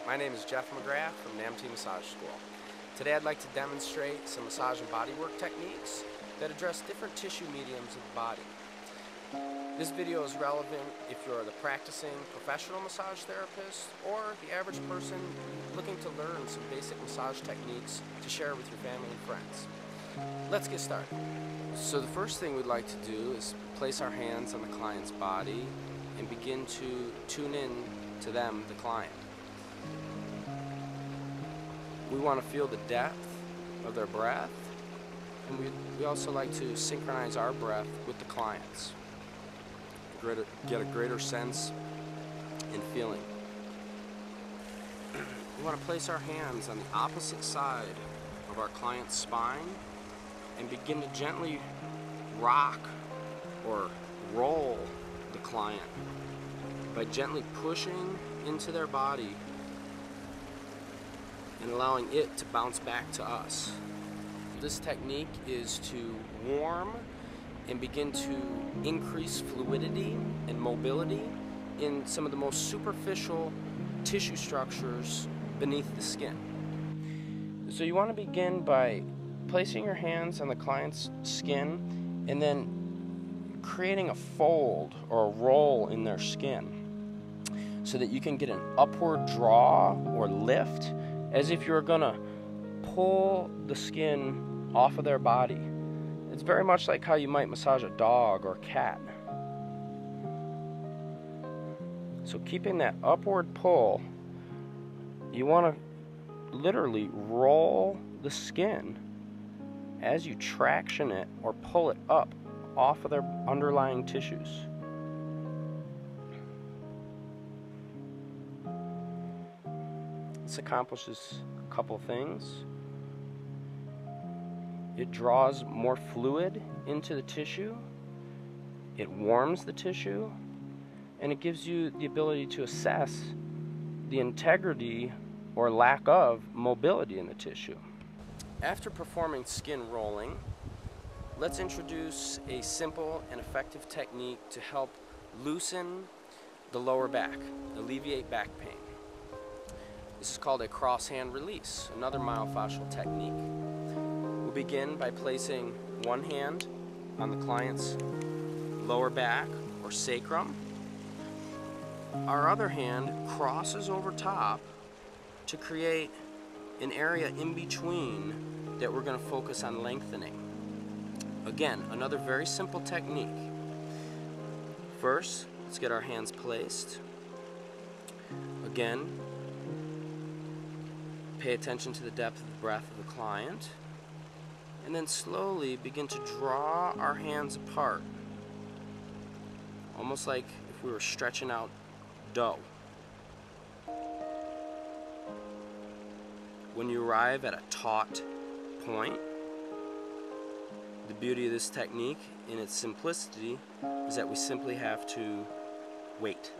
My name is Jeff McGrath from NAMTI Massage School. Today I'd like to demonstrate some massage and bodywork techniques that address different tissue mediums of the body. This video is relevant if you're the practicing professional massage therapist or the average person looking to learn some basic massage techniques to share with your family and friends. Let's get started. So the first thing we'd like to do is place our hands on the client's body and begin to tune in to them, the client. We want to feel the depth of their breath, and we also like to synchronize our breath with the client's. Get a greater sense and feeling. We want to place our hands on the opposite side of our client's spine and begin to gently rock or roll the client by gently pushing into their body and allowing it to bounce back to us. This technique is to warm and begin to increase fluidity and mobility in some of the most superficial tissue structures beneath the skin. So you want to begin by placing your hands on the client's skin and then creating a fold or a roll in their skin so that you can get an upward draw or lift as if you're gonna pull the skin off of their body. It's very much like how you might massage a dog or cat. So keeping that upward pull, you want to literally roll the skin as you traction it or pull it up off of their underlying tissues. This accomplishes a couple things. It draws more fluid into the tissue, it warms the tissue, and it gives you the ability to assess the integrity or lack of mobility in the tissue. After performing skin rolling, let's introduce a simple and effective technique to help loosen the lower back, alleviate back pain. This is called a cross-hand release, another myofascial technique. We'll begin by placing one hand on the client's lower back or sacrum. Our other hand crosses over top to create an area in between that we're going to focus on lengthening. Again, another very simple technique. First, let's get our hands placed. Again, pay attention to the depth of the breath of the client. And then slowly begin to draw our hands apart, almost like if we were stretching out dough. When you arrive at a taut point, the beauty of this technique in its simplicity is that we simply have to wait,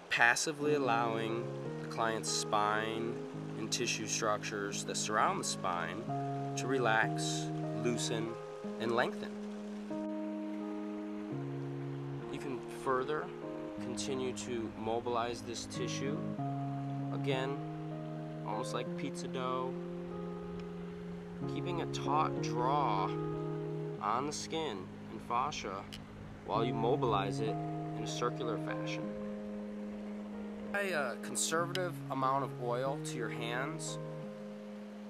passively allowing the client's spine and tissue structures that surround the spine to relax, loosen, and lengthen. You can further continue to mobilize this tissue, again, almost like pizza dough, keeping a taut draw on the skin and fascia while you mobilize it in a circular fashion. Apply a conservative amount of oil to your hands,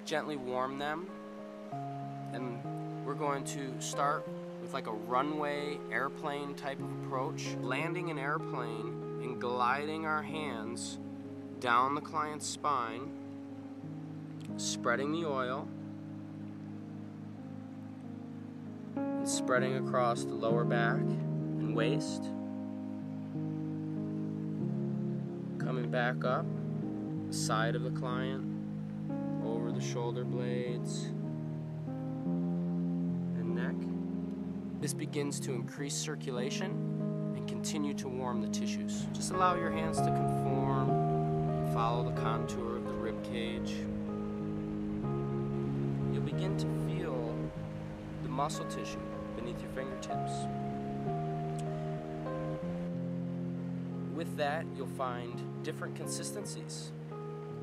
gently warm them, and we're going to start with like a runway airplane type of approach, landing an airplane and gliding our hands down the client's spine, spreading the oil and spreading across the lower back and waist, coming back up the side of the client, over the shoulder blades and neck. This begins to increase circulation and continue to warm the tissues. Just allow your hands to conform and follow the contour of the rib cage. You'll begin to feel the muscle tissue beneath your fingertips. with that, you'll find different consistencies.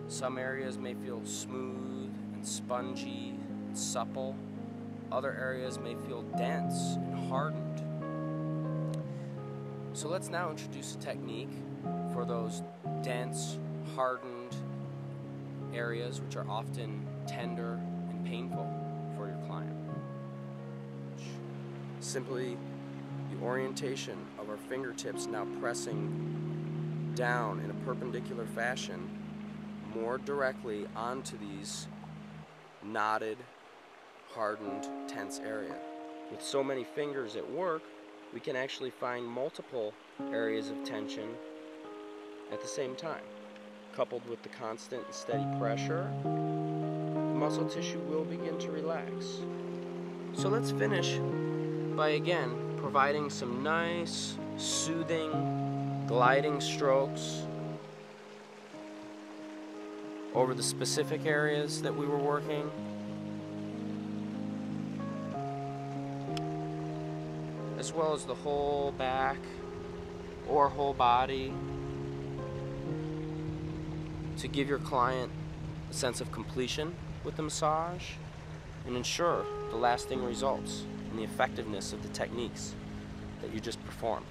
Some areas may feel smooth and spongy and supple. Other areas may feel dense and hardened. So let's now introduce a technique for those dense, hardened areas which are often tender and painful for your client. Simply the orientation of our fingertips now pressing down in a perpendicular fashion more directly onto these knotted, hardened, tense area. With so many fingers at work, we can actually find multiple areas of tension at the same time. Coupled with the constant and steady pressure, the muscle tissue will begin to relax. So let's finish by again providing some nice, soothing, gliding strokes over the specific areas that we were working. As well as the whole back or whole body, to give your client a sense of completion with the massage and ensure the lasting results and the effectiveness of the techniques that you just performed.